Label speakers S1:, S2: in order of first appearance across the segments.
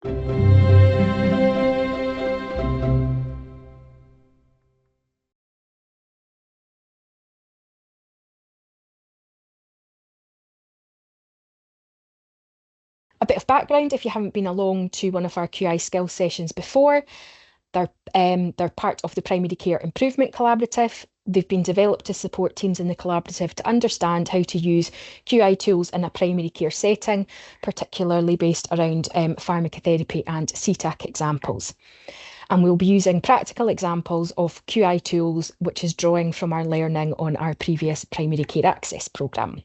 S1: A bit of background, if you haven't been along to one of our QI skills sessions before, they're part of the Primary Care Improvement Collaborative. They've been developed to support teams in the collaborative to understand how to use QI tools in a primary care setting, particularly based around pharmacotherapy and CTAC examples. And we'll be using practical examples of QI tools, which is drawing from our learning on our previous Primary Care Access programme.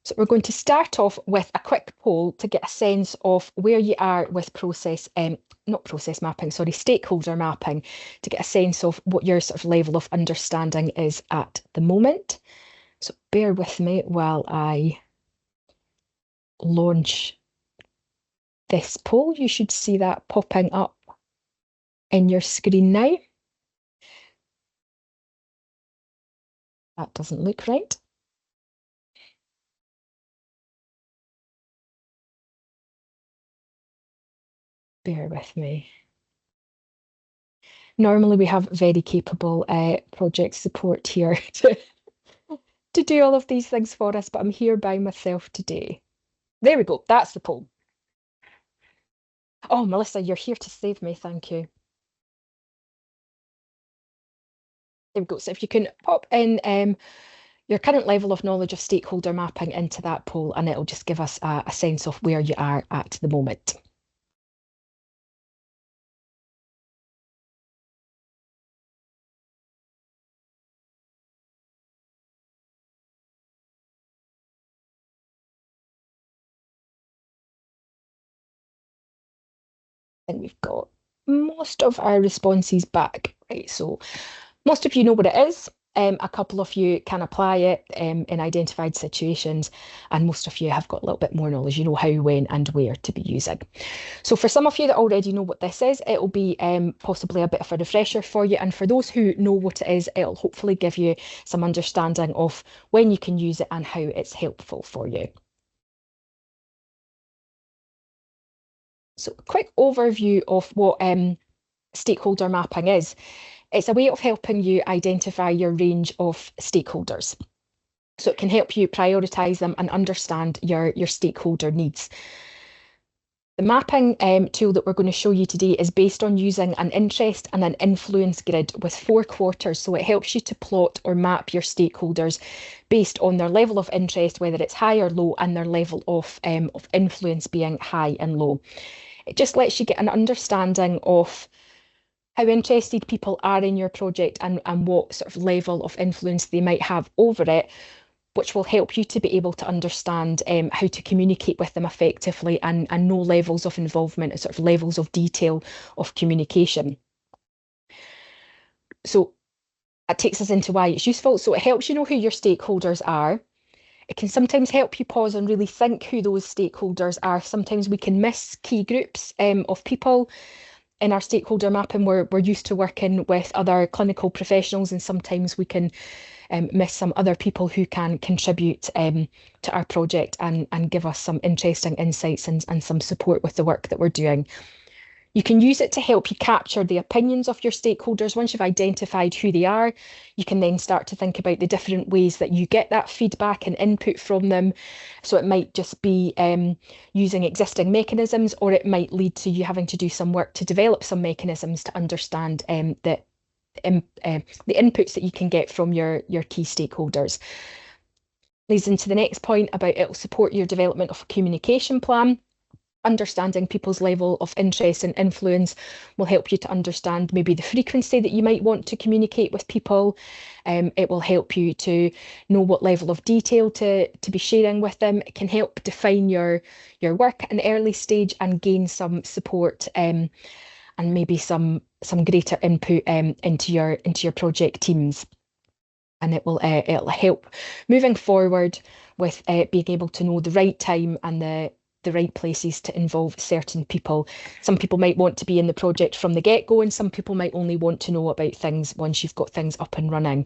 S1: So we're going to start off with a quick poll to get a sense of where you are with stakeholder mapping, to get a sense of what your sort of level of understanding is at the moment. So bear with me while I launch this poll. You should see that popping up in your screen now. That doesn't look right. Bear with me. Normally we have very capable project support here to do all of these things for us, but I'm here by myself today. There we go, that's the poll. Oh, Melissa, you're here to save me, thank you. There we go. So if you can pop in your current level of knowledge of stakeholder mapping into that poll, and it'll just give us a sense of where you are at the moment. I think we've got most of our responses back. Right, so most of you know what it is. A couple of you can apply it in identified situations, and most of you have got a little bit more knowledge. You know how, when, and where to be using. So for some of you that already know what this is, it'll be possibly a bit of a refresher for you. And for those who know what it is, it'll hopefully give you some understanding of when you can use it and how it's helpful for you. So a quick overview of what stakeholder mapping is. It's a way of helping you identify your range of stakeholders. So it can help you prioritise them and understand your stakeholder needs. The mapping tool that we're going to show you today is based on using an interest and an influence grid with 4 quarters. So it helps you to plot or map your stakeholders based on their level of interest, whether it's high or low, and their level of influence being high and low. It just lets you get an understanding of how interested people are in your project and what sort of level of influence they might have over it, which will help you to be able to understand how to communicate with them effectively and know levels of involvement and sort of levels of detail of communication. So that takes us into why it's useful. So it helps you know who your stakeholders are. It can sometimes help you pause and really think who those stakeholders are. Sometimes we can miss key groups of people. In our stakeholder mapping, we're used to working with other clinical professionals, and sometimes we can miss some other people who can contribute to our project and give us some interesting insights and some support with the work that we're doing. You can use it to help you capture the opinions of your stakeholders. Once you've identified who they are, you can then start to think about the different ways that you get that feedback and input from them. So it might just be using existing mechanisms, or it might lead to you having to do some work to develop some mechanisms to understand the inputs that you can get from your key stakeholders. Leads into the next point about it will support your development of a communication plan. Understanding people's level of interest and influence will help you to understand maybe the frequency that you might want to communicate with people. It will help you to know what level of detail to be sharing with them. It can help define your work at an early stage and gain some support and maybe some greater input into your project teams. And it'll help moving forward with being able to know the right time and the right places to involve certain people. Some people might want to be in the project from the get-go, and some people might only want to know about things once you've got things up and running.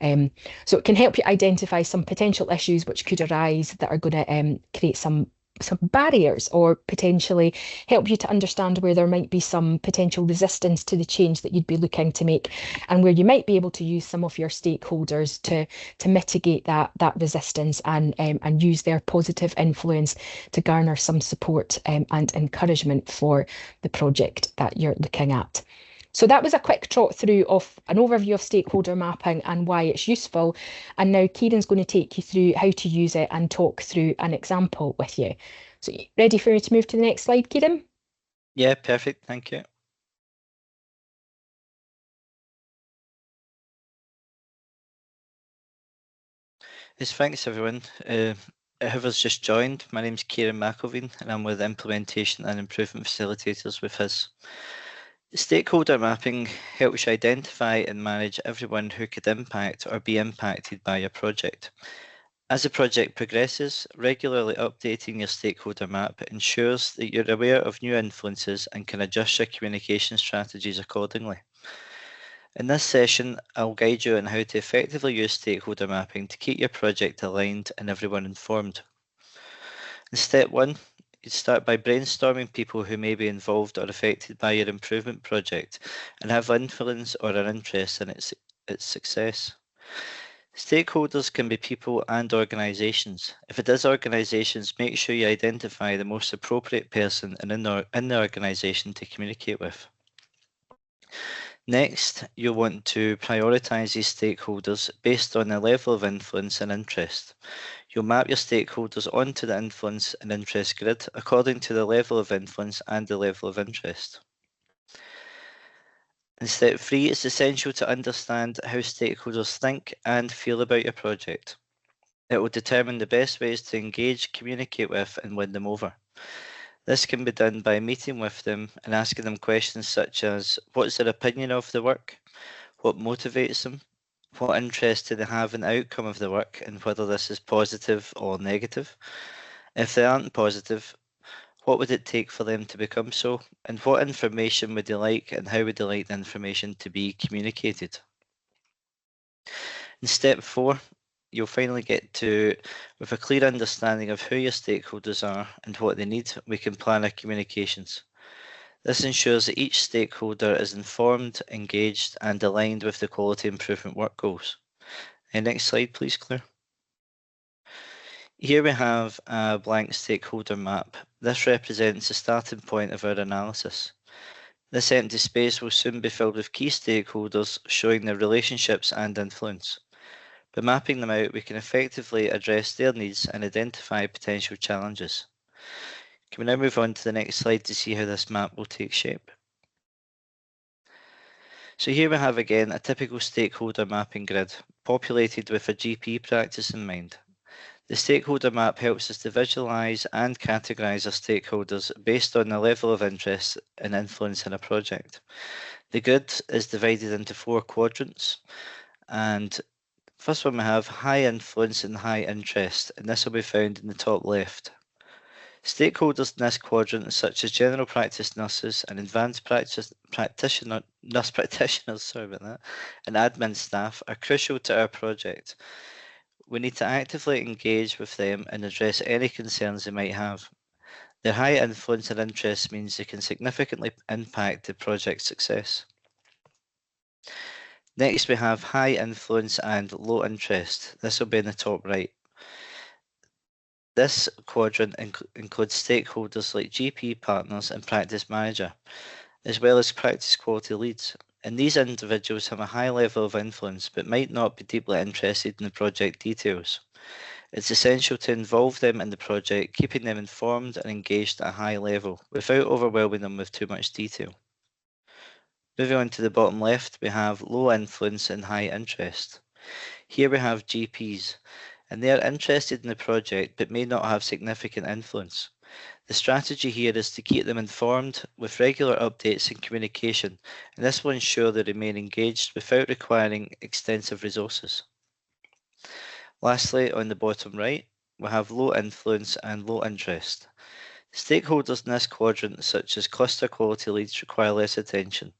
S1: So it can help you identify some potential issues which could arise that are going to create some some barriers, or potentially help you to understand where there might be some potential resistance to the change that you'd be looking to make, and where you might be able to use some of your stakeholders to mitigate that resistance, and use their positive influence to garner some support and encouragement for the project that you're looking at. So that was a quick trot through of an overview of stakeholder mapping and why it's useful. And now Kieran's going to take you through how to use it and talk through an example with you. So ready for me to move to the next slide, Kieran?
S2: Yeah, perfect. Thank you. Yes, thanks everyone. Whoever's just joined, my name's Kieran McElveen and I'm with Implementation and Improvement Facilitators with HIS. Stakeholder mapping helps you identify and manage everyone who could impact or be impacted by your project. As the project progresses, regularly updating your stakeholder map ensures that you're aware of new influences and can adjust your communication strategies accordingly. In this session, I'll guide you on how to effectively use stakeholder mapping to keep your project aligned and everyone informed. In step 1, you start by brainstorming people who may be involved or affected by your improvement project and have influence or an interest in its success. Stakeholders can be people and organisations. If it is organisations, make sure you identify the most appropriate person in the organisation to communicate with. Next, you'll want to prioritise these stakeholders based on their level of influence and interest. You'll map your stakeholders onto the influence and interest grid according to the level of influence and the level of interest. In step 3, it's essential to understand how stakeholders think and feel about your project. It will determine the best ways to engage, communicate with, and win them over. This can be done by meeting with them and asking them questions such as, what's their opinion of the work? What motivates them? What interest do they have in the outcome of the work and whether this is positive or negative? If they aren't positive, what would it take for them to become so? And what information would they like and how would they like the information to be communicated? In step 4, you'll finally get to, with a clear understanding of who your stakeholders are and what they need, we can plan our communications. This ensures that each stakeholder is informed, engaged, and aligned with the quality improvement work goals. Next slide, please, Claire. Here we have a blank stakeholder map. This represents the starting point of our analysis. This empty space will soon be filled with key stakeholders showing their relationships and influence. By mapping them out, we can effectively address their needs and identify potential challenges. Can we now move on to the next slide to see how this map will take shape? So here we have again a typical stakeholder mapping grid, populated with a GP practice in mind. The stakeholder map helps us to visualise and categorise our stakeholders based on the level of interest and influence in a project. The grid is divided into 4 quadrants, and first one we have high influence and high interest, and this will be found in the top left. Stakeholders in this quadrant, such as general practice nurses and advanced nurse practitioners, and admin staff, are crucial to our project. We need to actively engage with them and address any concerns they might have. Their high influence and interest means they can significantly impact the project's success. Next, we have high influence and low interest. This will be in the top right. This quadrant includes stakeholders like GP partners and practice manager, as well as practice quality leads. And these individuals have a high level of influence, but might not be deeply interested in the project details. It's essential to involve them in the project, keeping them informed and engaged at a high level, without overwhelming them with too much detail. Moving on to the bottom left, we have low influence and high interest. Here we have GPs, and they are interested in the project but may not have significant influence. The strategy here is to keep them informed with regular updates and communication, and this will ensure they remain engaged without requiring extensive resources. Lastly, on the bottom right, we have low influence and low interest. Stakeholders in this quadrant, such as cluster quality leads, require less attention.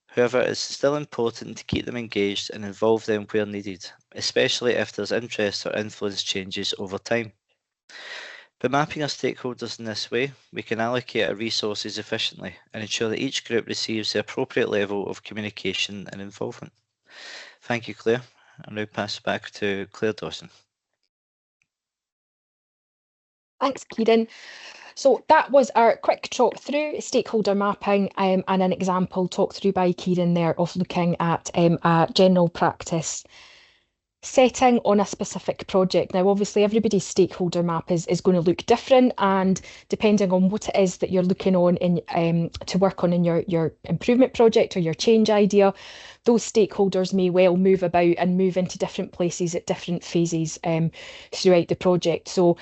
S2: However, it's still important to keep them engaged and involve them where needed, especially if there's interest or influence changes over time. By mapping our stakeholders in this way, we can allocate our resources efficiently and ensure that each group receives the appropriate level of communication and involvement. Thank you, Claire. I'll now pass back to Claire Dawson.
S1: Thanks, Kieran. So that was our quick trot through stakeholder mapping and an example talked through by Kieran there of looking at a general practice setting on a specific project. Now, obviously, everybody's stakeholder map is going to look different, and depending on what it is that you're looking on in to work on in your improvement project or your change idea, those stakeholders may well move about and move into different places at different phases throughout the project. So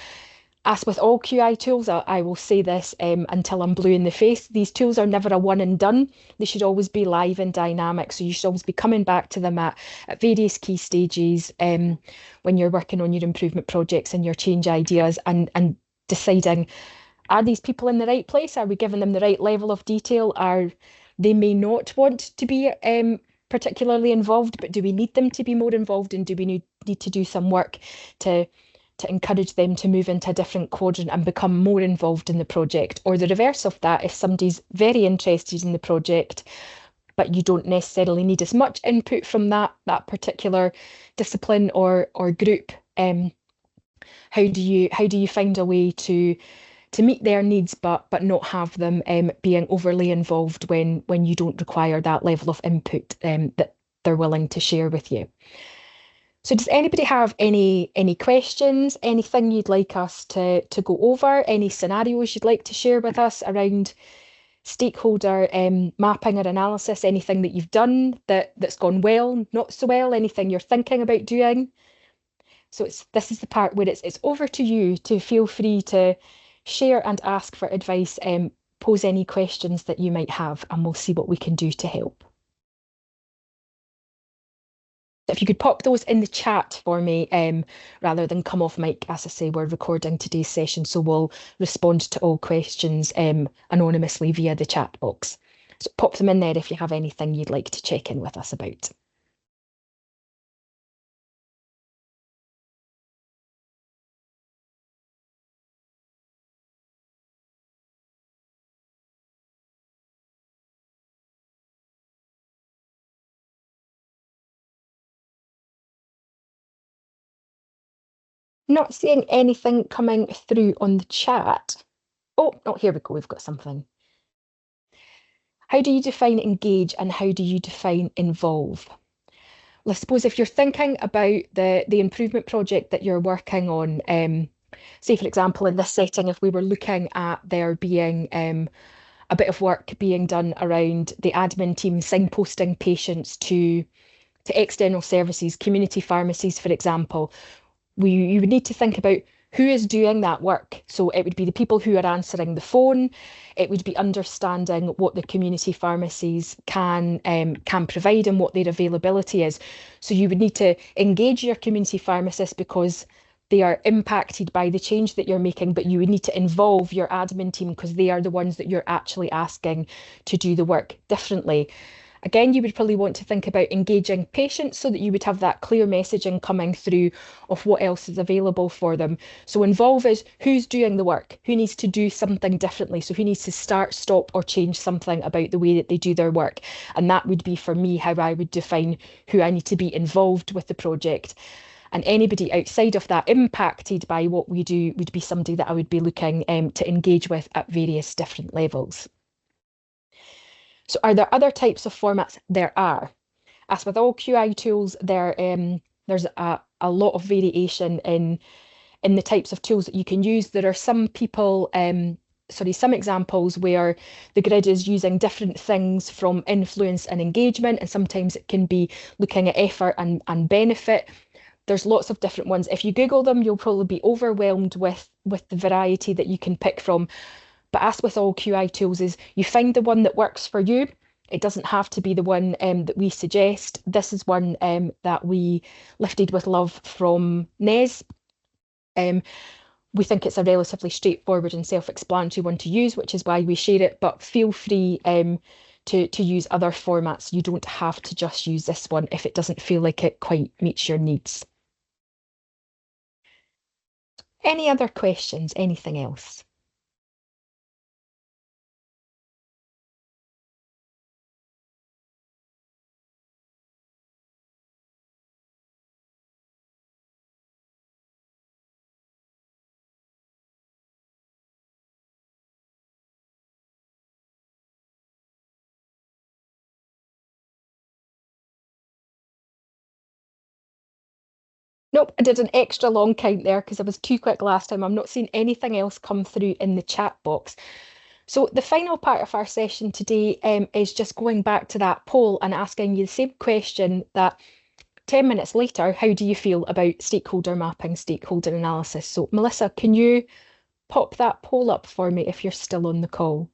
S1: as with all QI tools, I will say this until I'm blue in the face, these tools are never a one and done. They should always be live and dynamic. So you should always be coming back to them at various key stages when you're working on your improvement projects and your change ideas and deciding, are these people in the right place? Are we giving them the right level of detail? They may not want to be particularly involved, but do we need them to be more involved, and do we need to do some work to encourage them to move into a different quadrant and become more involved in the project? Or the reverse of that, if somebody's very interested in the project, but you don't necessarily need as much input from that particular discipline or group, how do you find a way to meet their needs but not have them being overly involved when you don't require that level of input that they're willing to share with you? So does anybody have any questions, anything you'd like us to go over, any scenarios you'd like to share with us around stakeholder mapping or analysis, anything that you've done that's gone well, not so well, anything you're thinking about doing? So this is the part where it's over to you to feel free to share and ask for advice, pose any questions that you might have, and we'll see what we can do to help. If you could pop those in the chat for me, rather than come off mic. As I say, we're recording today's session, so we'll respond to all questions anonymously via the chat box. So pop them in there if you have anything you'd like to check in with us about. Not seeing anything coming through on the chat. Oh, here we go. We've got something. How do you define engage and how do you define involve? Well, I suppose if you're thinking about the improvement project that you're working on, say, for example, in this setting, if we were looking at there being a bit of work being done around the admin team signposting patients to external services, community pharmacies, for example, you would need to think about who is doing that work. So it would be the people who are answering the phone. It would be understanding what the community pharmacies can provide and what their availability is. So you would need to engage your community pharmacists because they are impacted by the change that you're making, but you would need to involve your admin team because they are the ones that you're actually asking to do the work differently. Again, you would probably want to think about engaging patients so that you would have that clear messaging coming through of what else is available for them. So involve is who's doing the work, who needs to do something differently. So who needs to start, stop, or change something about the way that they do their work. And that would be for me how I would define who I need to be involved with the project. And anybody outside of that impacted by what we do would be somebody that I would be looking to engage with at various different levels. So are there other types of formats? There are. As with all QI tools, there's a lot of variation in the types of tools that you can use. There are some some examples where the grid is using different things from influence and engagement, and sometimes it can be looking at effort and benefit. There's lots of different ones. If you Google them, you'll probably be overwhelmed with the variety that you can pick from. But as with all QI tools is you find the one that works for you. It doesn't have to be the one that we suggest. This is one that we lifted with love from Nez. We think it's a relatively straightforward and self-explanatory one to use, which is why we share it, but feel free to use other formats. You don't have to just use this one if it doesn't feel like it quite meets your needs. Any other questions? Anything else? Nope, I did an extra long count there because I was too quick last time. I'm not seeing anything else come through in the chat box. So the final part of our session today is just going back to that poll and asking you the same question that 10 minutes later, how do you feel about stakeholder mapping, stakeholder analysis? So Melissa, can you pop that poll up for me if you're still on the call?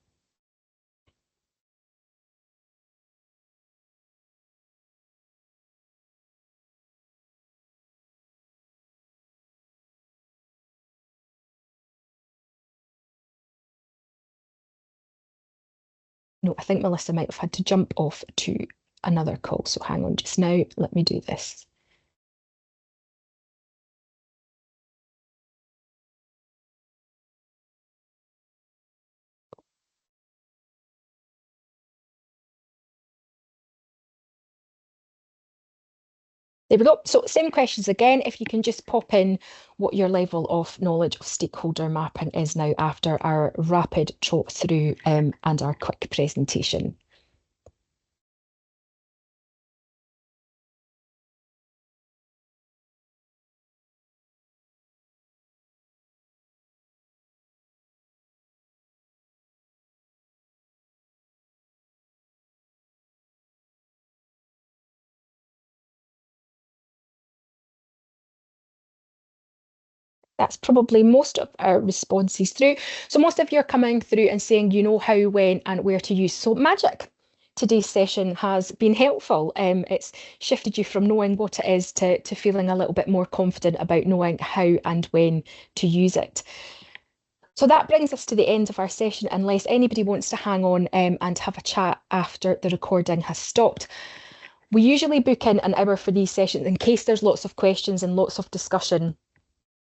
S1: No, I think Melissa might have had to jump off to another call. So hang on just now. Let me do this. There we go. So same questions again. If you can just pop in what your level of knowledge of stakeholder mapping is now after our rapid trot through and our quick presentation. That's probably most of our responses through. So most of you are coming through and saying you know how, when, and where to use. So magic. Today's session has been helpful. It's shifted you from knowing what it is to feeling a little bit more confident about knowing how and when to use it. So that brings us to the end of our session, unless anybody wants to hang on and have a chat after the recording has stopped. We usually book in an hour for these sessions in case there's lots of questions and lots of discussion,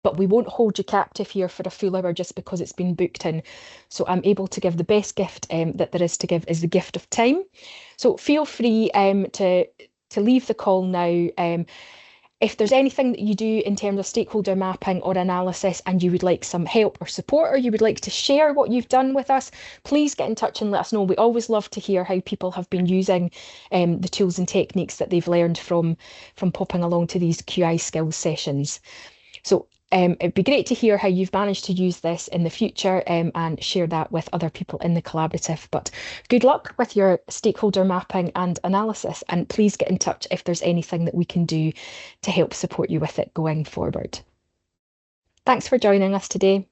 S1: but we won't hold you captive here for a full hour just because it's been booked in. So I'm able to give the best gift that there is to give is the gift of time. So feel free to leave the call now. If there's anything that you do in terms of stakeholder mapping or analysis and you would like some help or support, or you would like to share what you've done with us, please get in touch and let us know. We always love to hear how people have been using the tools and techniques that they've learned from popping along to these QI skills sessions. So it'd be great to hear how you've managed to use this in the future and share that with other people in the collaborative. But good luck with your stakeholder mapping and analysis, and please get in touch if there's anything that we can do to help support you with it going forward. Thanks for joining us today.